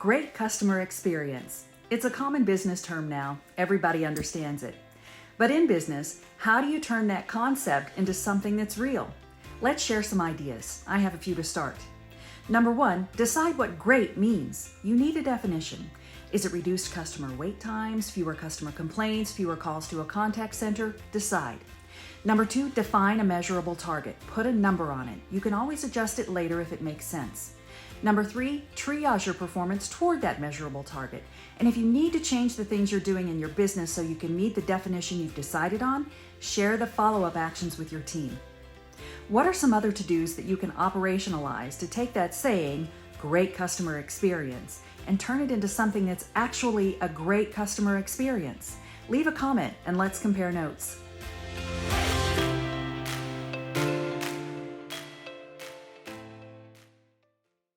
Great customer experience. It's a common business term now. Everybody understands it. But in business, how do you turn that concept into something that's real? Let's share some ideas. I have a few to start. Number one, decide what great means. You need a definition. Is it reduced customer wait times, fewer customer complaints, fewer calls to a contact center? Decide. Number two, define a measurable target. Put a number on it. You can always adjust it later if it makes sense. Number three, triage your performance toward that measurable target. And if you need to change the things you're doing in your business so you can meet the definition you've decided on, share the follow-up actions with your team. What are some other to-dos that you can operationalize to take that saying, great customer experience, and turn it into something that's actually a great customer experience? Leave a comment and let's compare notes.